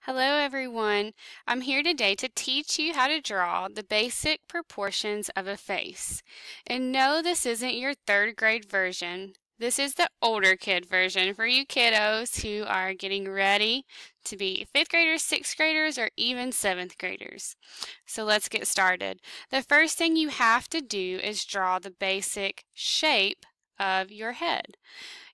Hello everyone. I'm here today to teach you how to draw the basic proportions of a face. And no, this isn't your third grade version. This is the older kid version for you kiddos who are getting ready to be 5th graders, 6th graders, or even 7th graders. So let's get started. The first thing you have to do is draw the basic shape of your head.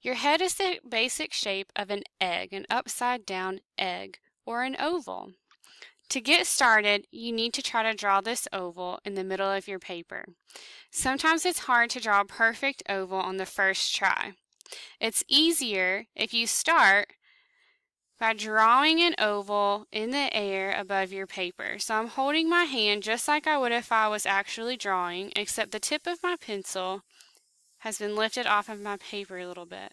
Your head is the basic shape of an egg, an upside down egg, or an oval. To get started, you need to try to draw this oval in the middle of your paper. Sometimes it's hard to draw a perfect oval on the first try. It's easier if you start by drawing an oval in the air above your paper. So I'm holding my hand just like I would if I was actually drawing, except the tip of my pencil has been lifted off of my paper a little bit.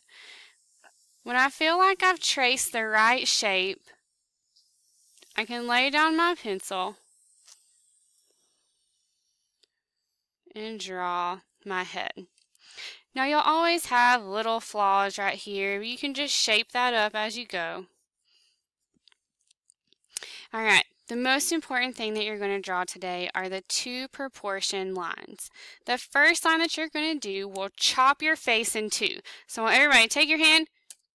When I feel like I've traced the right shape, I can lay down my pencil and draw my head. Now you'll always have little flaws right here, but you can just shape that up as you go. Alright, the most important thing that you're going to draw today are the two proportion lines. The first line that you're going to do will chop your face in two. So I want everybody to take your hand,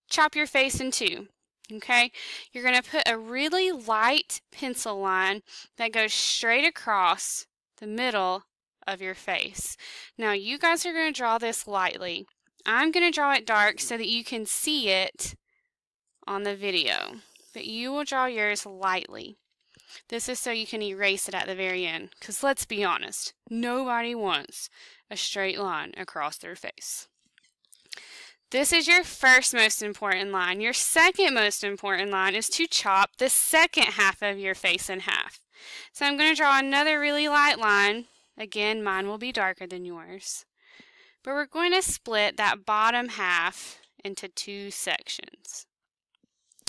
chop your face in two. Okay, you're going to put a really light pencil line that goes straight across the middle of your face. Now you guys are going to draw this lightly. I'm going to draw it dark so that you can see it on the video, but you will draw yours lightly. This is so you can erase it at the very end, because let's be honest, nobody wants a straight line across their face. This is your first most important line. Your second most important line is to chop the second half of your face in half. So I'm going to draw another really light line. Again, mine will be darker than yours. But we're going to split that bottom half into two sections.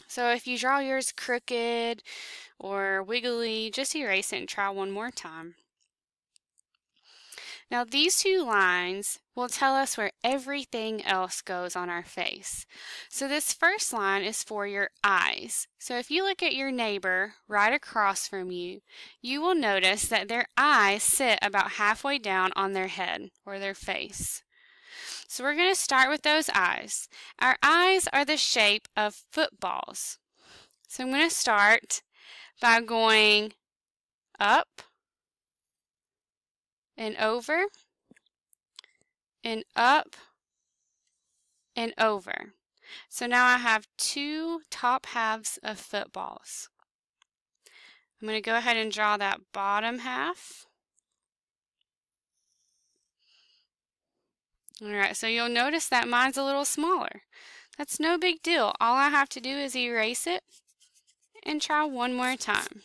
So if you draw yours crooked or wiggly, just erase it and try one more time. Now these two lines will tell us where everything else goes on our face. So this first line is for your eyes. So if you look at your neighbor right across from you, you will notice that their eyes sit about halfway down on their head or their face. So we're going to start with those eyes. Our eyes are the shape of footballs. So I'm going to start by going up and over, and up, and over. So now I have two top halves of footballs. I'm going to go ahead and draw that bottom half. Alright, so you'll notice that mine's a little smaller. That's no big deal. All I have to do is erase it and try one more time.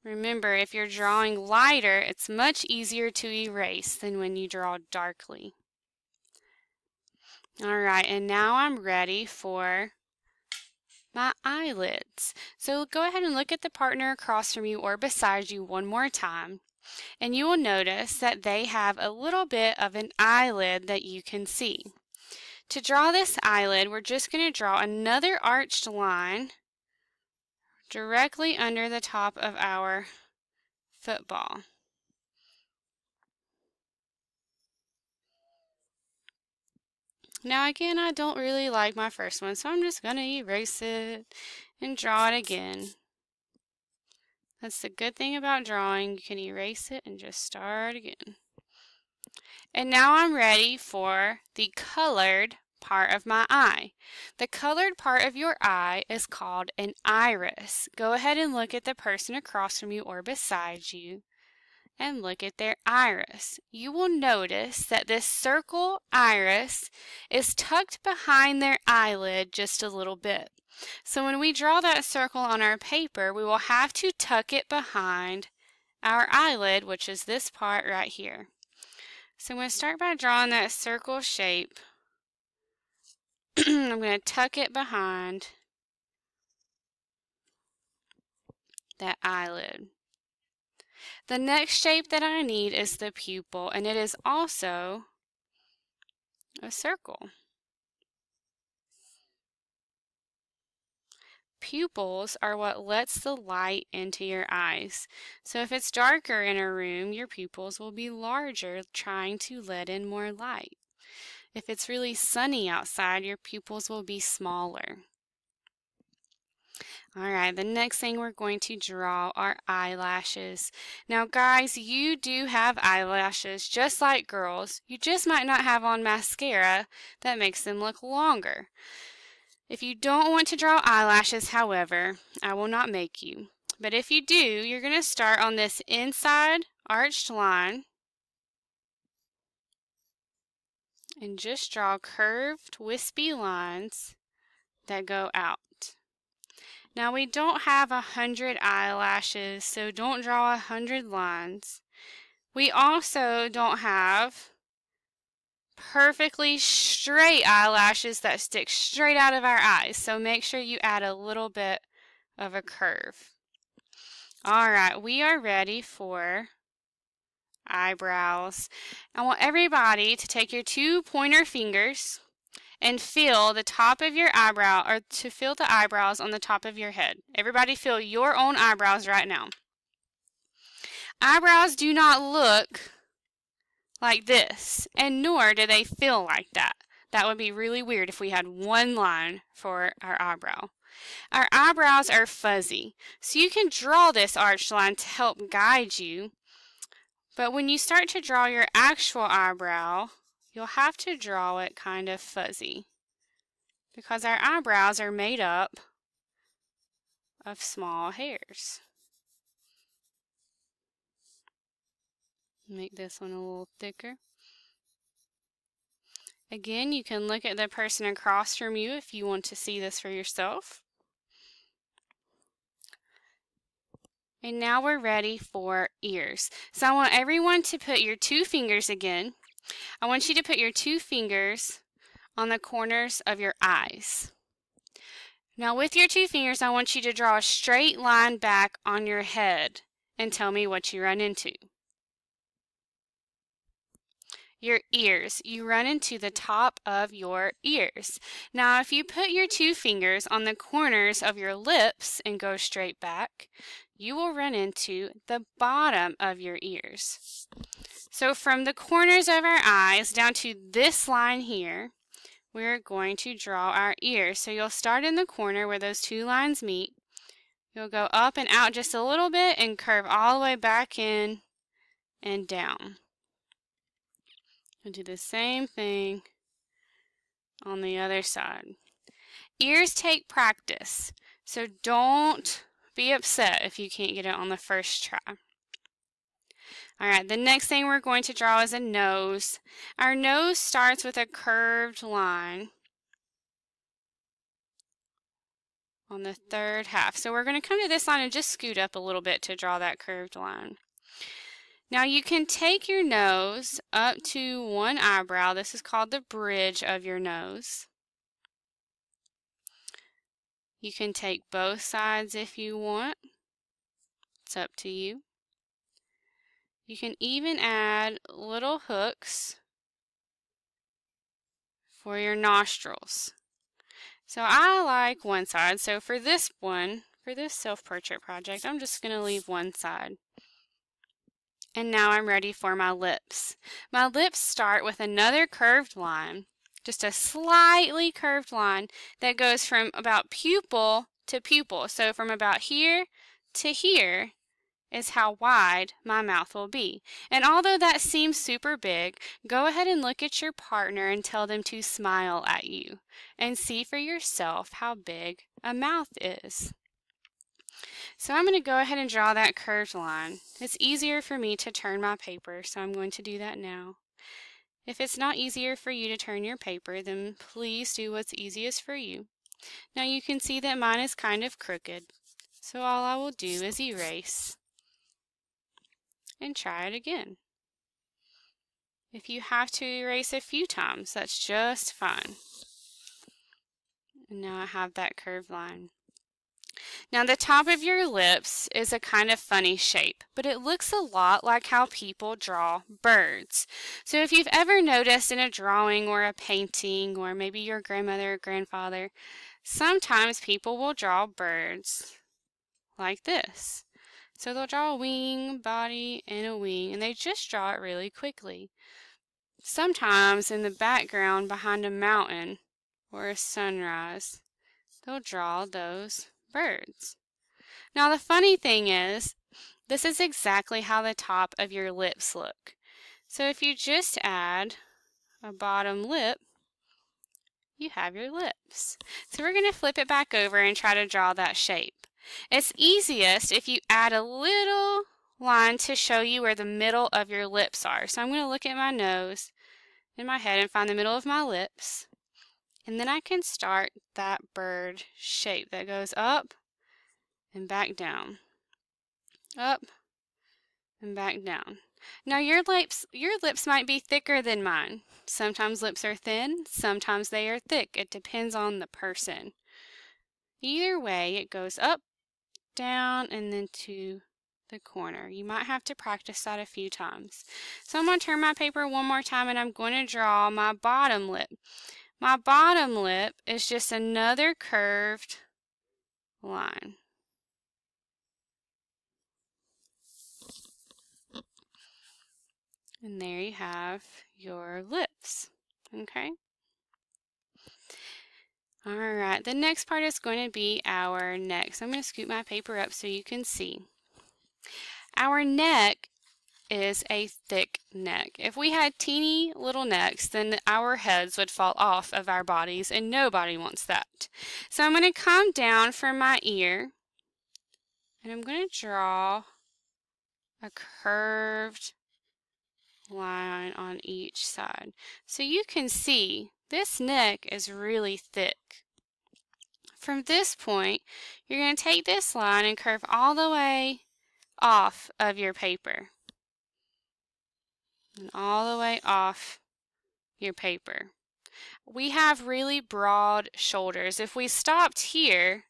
Remember, if you're drawing lighter, it's much easier to erase than when you draw darkly. Alright, and now I'm ready for my eyelids. So go ahead and look at the partner across from you or beside you one more time, and you will notice that they have a little bit of an eyelid that you can see. To draw this eyelid, we're just going to draw another arched line directly under the top of our football. Now again, I don't really like my first one, so I'm just going to erase it and draw it again. That's the good thing about drawing. You can erase it and just start again. And now I'm ready for the colored part of my eye. The colored part of your eye is called an iris. Go ahead and look at the person across from you or beside you and look at their iris. You will notice that this circle iris is tucked behind their eyelid just a little bit. So when we draw that circle on our paper, we will have to tuck it behind our eyelid, which is this part right here. So I'm going to start by drawing that circle shape. I'm going to tuck it behind that eyelid. The next shape that I need is the pupil, and it is also a circle. pupils are what lets the light into your eyes. So if it's darker in a room, your pupils will be larger, trying to let in more light. If it's really sunny outside, your pupils will be smaller. Alright, the next thing we're going to draw are eyelashes. Now guys, you do have eyelashes just like girls. You just might not have on mascara that makes them look longer. If you don't want to draw eyelashes, however, I will not make you. But if you do, you're going to start on this inside arched line and just draw curved, wispy lines that go out. Now we don't have 100 eyelashes, so don't draw 100 lines. We also don't have perfectly straight eyelashes that stick straight out of our eyes, so make sure you add a little bit of a curve. Alright, we are ready for eyebrows. I want everybody to take your 2 pointer fingers and feel the top of your eyebrow, or to feel the eyebrows on the top of your head. Everybody feel your own eyebrows right now. Eyebrows do not look like this, and nor do they feel like that. That would be really weird if we had one line for our eyebrow. Our eyebrows are fuzzy, so you can draw this arched line to help guide you, but when you start to draw your actual eyebrow, you'll have to draw it kind of fuzzy, because our eyebrows are made up of small hairs. Make this one a little thicker. Again, you can look at the person across from you if you want to see this for yourself. And now we're ready for ears. So I want everyone to put your 2 fingers again. I want you to put your 2 fingers on the corners of your eyes. Now with your 2 fingers, I want you to draw a straight line back on your head and tell me what you run into. Your ears. You run into the top of your ears. Now if you put your 2 fingers on the corners of your lips and go straight back, you will run into the bottom of your ears. So from the corners of our eyes down to this line here, we're going to draw our ears. So you'll start in the corner where those 2 lines meet. You'll go up and out just a little bit and curve all the way back in and down. We'll do the same thing on the other side. Ears take practice, so don't be upset if you can't get it on the first try. Alright, the next thing we're going to draw is a nose. Our nose starts with a curved line on the 3rd half. So we're going to come to this line and just scoot up a little bit to draw that curved line. Now you can take your nose up to one eyebrow. This is called the bridge of your nose. You can take both sides if you want. It's up to you. You can even add little hooks for your nostrils. So I like one side. So for this one, for this self-portrait project, I'm just going to leave one side. And now I'm ready for my lips. My lips start with another curved line, just a slightly curved line that goes from about pupil to pupil. So from about here to here is how wide my mouth will be. And although that seems super big, go ahead and look at your partner and tell them to smile at you and see for yourself how big a mouth is. So I'm going to go ahead and draw that curved line. It's easier for me to turn my paper, so I'm going to do that now. If it's not easier for you to turn your paper, then please do what's easiest for you. Now you can see that mine is kind of crooked, so all I will do is erase and try it again. If you have to erase a few times, that's just fine. And now I have that curved line. Now the top of your lips is a kind of funny shape, but it looks a lot like how people draw birds. So if you've ever noticed in a drawing or a painting, or maybe your grandmother or grandfather, sometimes people will draw birds like this. So they'll draw a wing, body, and a wing, and they just draw it really quickly. Sometimes in the background behind a mountain or a sunrise, they'll draw those birds. Now the funny thing is, this is exactly how the top of your lips look. So if you just add a bottom lip, you have your lips. So we're going to flip it back over and try to draw that shape. It's easiest if you add a little line to show you where the middle of your lips are. So I'm going to look at my nose and my head and find the middle of my lips. And then I can start that bird shape that goes up and back down. Up and back down. Now your lips might be thicker than mine. Sometimes lips are thin, sometimes they are thick. It depends on the person. Either way, it goes up, down, and then to the corner. You might have to practice that a few times. So I'm going to turn my paper one more time and I'm going to draw my bottom lip. My bottom lip is just another curved line. And there you have your lips. Okay? Alright, the next part is going to be our neck. So I'm going to scoot my paper up so you can see. Our neck is a thick neck. If we had teeny little necks, then our heads would fall off of our bodies, and nobody wants that. So I'm going to come down from my ear, and I'm going to draw a curved line on each side. So you can see this neck is really thick. From this point, you're going to take this line and curve all the way off of your paper. And all the way off your paper. We have really broad shoulders. If we stopped here,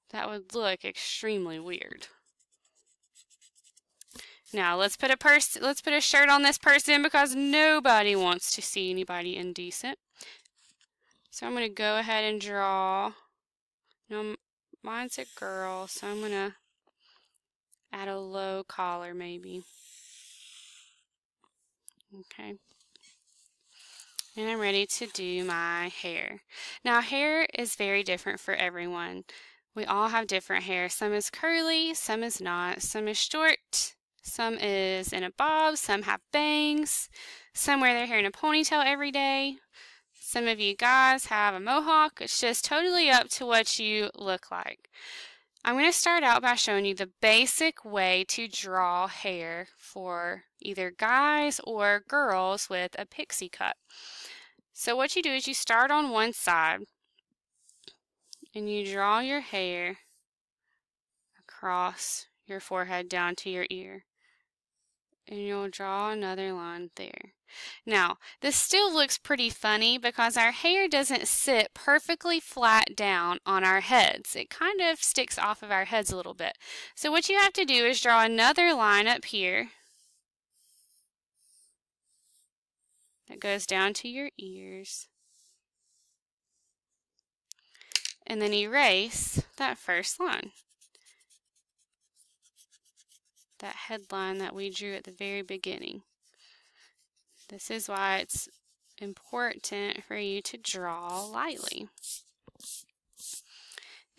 that would look extremely weird. Now let's put a shirt on this person because nobody wants to see anybody indecent. So I'm going to go ahead and draw. No, mine's a girl, so I'm going to add a low collar maybe. Okay. And I'm ready to do my hair. Now hair is very different for everyone. We all have different hair. Some is curly, some is not. Some is short, some is in a bob, some have bangs. Some wear their hair in a ponytail every day. Some of you guys have a mohawk. It's just totally up to what you look like. I'm going to start out by showing you the basic way to draw hair for either guys or girls with a pixie cut. So what you do is you start on one side and you draw your hair across your forehead down to your ear. And you'll draw another line there. Now, this still looks pretty funny because our hair doesn't sit perfectly flat down on our heads. It kind of sticks off of our heads a little bit. So what you have to do is draw another line up here that goes down to your ears. And then erase that first line. That headline that we drew at the very beginning. This is why it's important for you to draw lightly.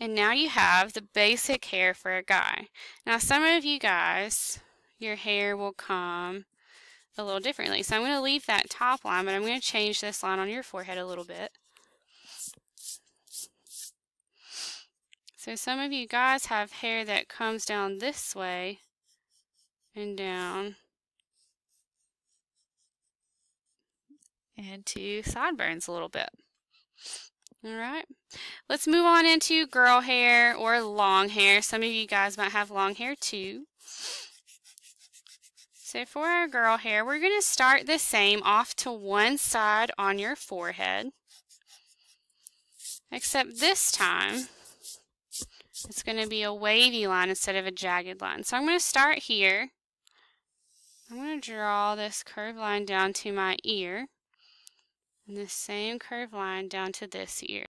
And now you have the basic hair for a guy. Now some of you guys, your hair will come a little differently. So I'm going to leave that top line, but I'm going to change this line on your forehead a little bit. So some of you guys have hair that comes down this way and down into sideburns a little bit. Alright, let's move on into girl hair or long hair. Some of you guys might have long hair too. So for our girl hair, we're going to start the same off to one side on your forehead. Except this time, It's going to be a wavy line instead of a jagged line. So I'm going to start here. I'm going to draw this curved line down to my ear, and the same curved line down to this ear.